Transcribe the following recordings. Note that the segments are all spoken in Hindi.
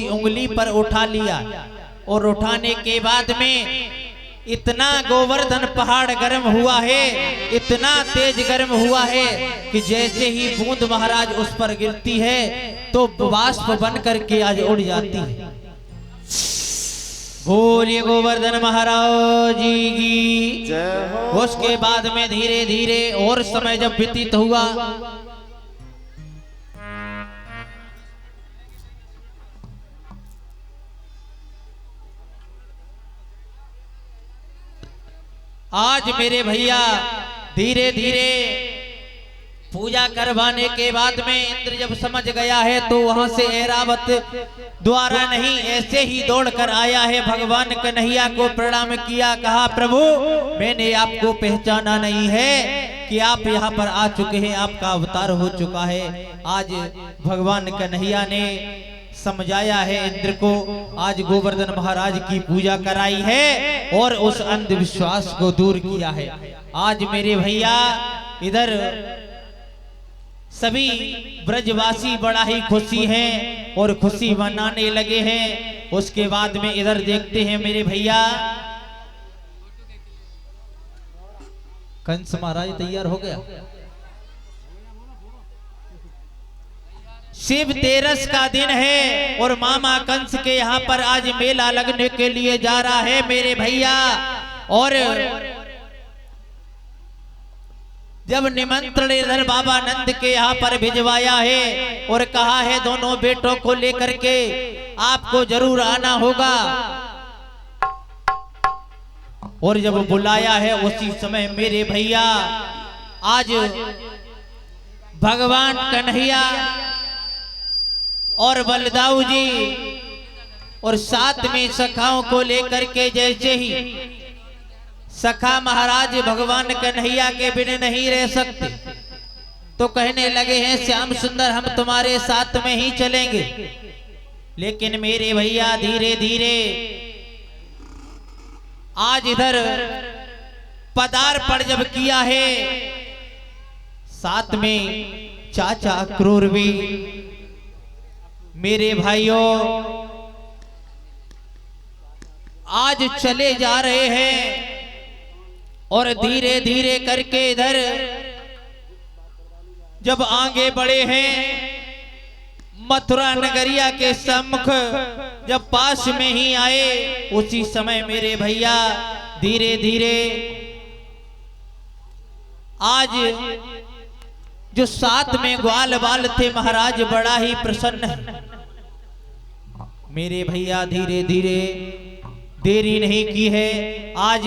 उंगली पर उठा लिया और उठाने के बाद में इतना गोवर्धन पहाड़ गर्म हुआ है, इतना तेज गर्म हुआ है कि जैसे ही बूंद महाराज उस पर गिरती है तो वाष्प बन करके आज उड़ जाती है। बोलिए गोवर्धन महाराज जी की। उसके बाद में धीरे धीरे और समय जब व्यतीत हुआ, आज मेरे भैया धीरे धीरे पूजा करवाने के बाद में इंद्र जब समझ गया है तो वहां से ऐरावत द्वारा नहीं ऐसे ही दौड़कर आया है, भगवान कन्हैया को प्रणाम किया, कहा प्रभु मैंने आपको पहचाना नहीं है कि आप यहाँ पर आ चुके हैं, आपका अवतार हो चुका है। आज भगवान कन्हैया ने समझाया है इंद्र को, आज गोवर्धन महाराज की पूजा कराई है और उस अंधविश्वास को दूर किया है। आज मेरे भैया इधर सभी ब्रजवासी बड़ा ही खुशी हैं और खुशी मनाने लगे हैं। उसके बाद में इधर देखते हैं मेरे भैया कंस महाराज तैयार हो गया। शिव तेरस का दिन है और मामा कंस के यहाँ पर आज मेला लगने के लिए जा रहा है मेरे भैया। और जब निमंत्रण इधर बाबा नंद के यहाँ पर भिजवाया है और कहा है दोनों बेटों को लेकर के आपको जरूर आना होगा, और जब बुलाया है उसी समय मेरे भैया आज भगवान कन्हैया और बलदाऊ जी और साथ में सखाओं को लेकर के, जैसे ही सखा महाराज भगवान कन्हैया के बिना नहीं रह सकते तो कहने लगे हैं श्याम सुंदर हम तुम्हारे साथ में ही चलेंगे। लेकिन मेरे भैया धीरे धीरे आज इधर पदार्पण जब किया है, साथ में चाचा क्रूर भी मेरे भाइयों आज चले जा रहे हैं और धीरे धीरे करके इधर जब आगे बढ़े हैं मथुरा नगरिया के सम्मुख जब पास में ही आए, उसी समय मेरे भैया धीरे धीरे आज जो साथ में ग्वाल बाल थे महाराज बड़ा ही प्रसन्न है। मेरे भैया धीरे धीरे देरी नहीं की है, आज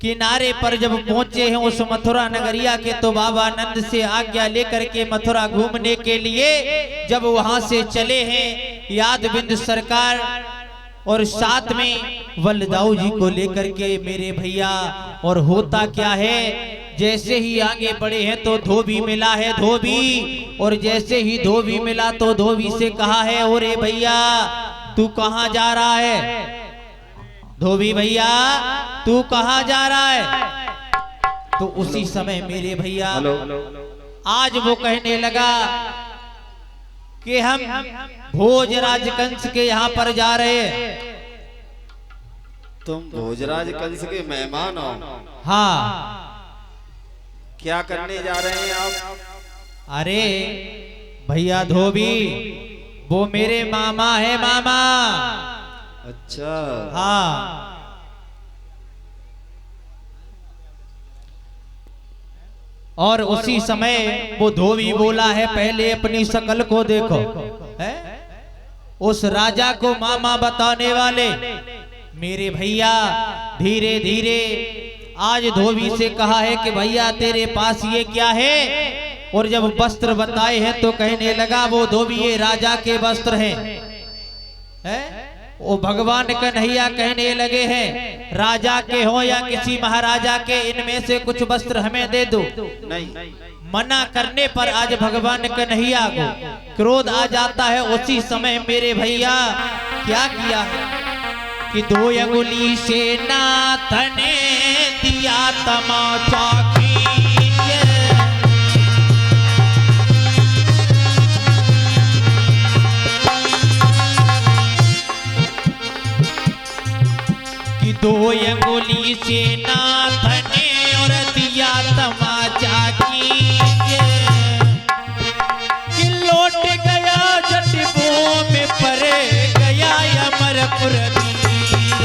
किनारे पर जब पहुंचे हैं उस मथुरा नगरिया के तो बाबा नंद से आज्ञा लेकर के मथुरा घूमने के लिए जब वहां से चले हैं यादविंद सरकार और साथ में बलदाऊ जी को लेकर के मेरे भैया। और होता क्या है, जैसे ही आगे बढ़े हैं तो धोबी मिला है धोबी, और जैसे ही धोबी मिला तो धोबी से कहा है ओरे भैया तू कहां जा रहा है, धोबी भैया तू कहां जा रहा है। तो उसी समय मेरे भैया आज वो कहने लगा कि हम भोजराज कंस के यहाँ पर जा रहे हैं। तुम भोजराज कंस के मेहमान हो? हाँ। क्या करने जा रहे हैं आप? अरे भैया धोबी वो मेरे मामा है, मामा। अच्छा। हाँ। और उसी समय वो धोबी बोला है पहले अपनी शकल को देखो, है उस राजा को मामा बताने वाले मेरे भैया धीरे धीरे आज धोबी से कहा है कि भैया तेरे पास ये क्या है, और जब वस्त्र बताए हैं तो कहने लगा वो धोबी ये राजा के वस्त्र हैं, है? वो भगवान कन्हैया कहने लगे हैं राजा के हो या किसी महाराजा के, इनमें से कुछ वस्त्र हमें दे दो। नहीं। मना करने पर आज भगवान कन्हैया को क्रोध आ जाता है। उसी समय मेरे भैया क्या किया है कि 2 अंगुली से नाथ ने दिया तमाचा दो अंगुली से नाथ ने और दिया तमाचा कीजिए कि लौट गया जटबों में पर गया अमरपुर वीर।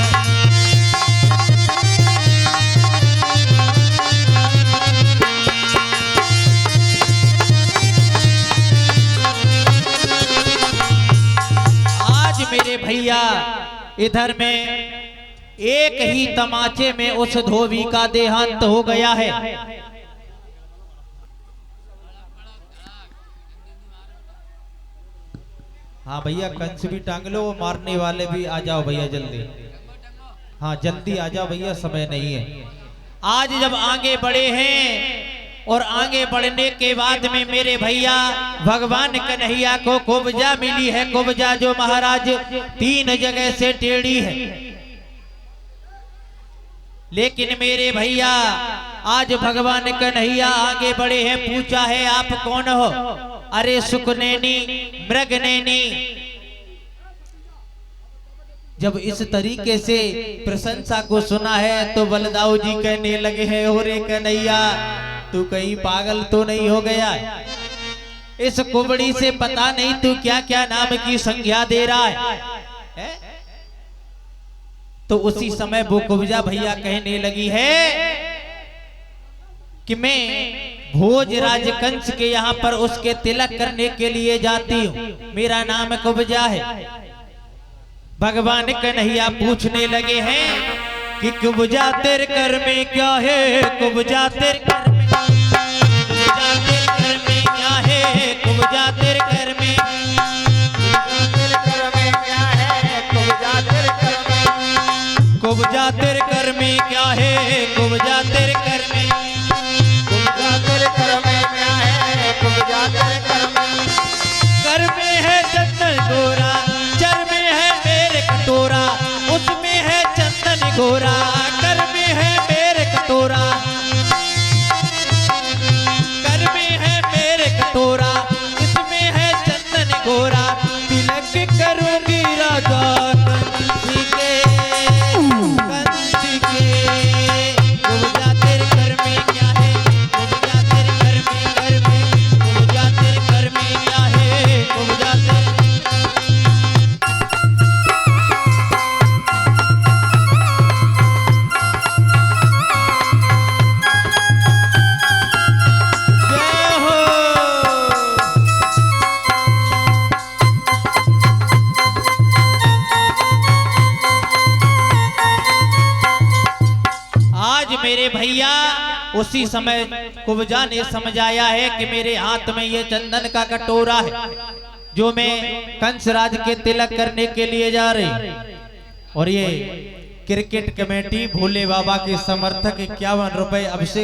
आज मेरे भैया इधर में एक ही तमाचे में उस धोबी का देहांत हो गया है। हाँ भैया कंस भी टांग लो, मारने वाले भी आ जाओ भैया जल्दी। हाँ जल्दी आ जाओ भैया, समय नहीं है। आज जब आगे बढ़े हैं और आगे बढ़ने के बाद में मेरे भैया भगवान कन्हैया को कुब्जा मिली है। कुब्जा जो महाराज 3 जगह से टेढ़ी है, लेकिन मेरे भैया आज भगवान कन्हैया आगे बढ़े हैं। पूछा है आप कौन हो? अरे सुखनैनी मृगनैनी। जब इस तरीके से प्रशंसा को सुना है तो बलदाऊ जी कहने लगे हैं, ओरे कन्हैया तू कहीं पागल तो नहीं हो गया? इस कुबड़ी से पता नहीं तू क्या क्या नाम की संज्ञा दे रहा है? तो उसी समय वो कुब्जा भैया कहने लगी है कि मैं भोजराज कंस के यहाँ पर उसके तिलक करने के लिए जाती हूँ, मेरा नाम कुब्जा है। भगवान कन्हैया पूछने लगे हैं कि कुब्जा तेरे कर में क्या है? कुब्जा तेरे कर में, कुब्जा तेरे कर में क्या है? कुब्जा तेरे कर में, कुब्जा तेरे कर में क्या है? कुब्जा तेरे कर में, कुब्जा तेरे कर में क्या है? कुब्जा तेरे कर में, कर में है चंदन गोरा, चर में है मेरे कटोरा, उसमें है चंदन गोरा, कर में है मेरे कटोरा, कर में है मेरे कटोरा, इसमें है चंदन गोरा। तिलक करूंगी राजा मेरे भैया उसी समय कुब्जा ने समझाया है कि मेरे हाथ में ये चंदन का कटोरा है जो मैं कंसराज के तिलक करने के लिए जा रही, और ये क्रिकेट कमेटी भोले बाबा के समर्थक 51 रुपए अभिषेक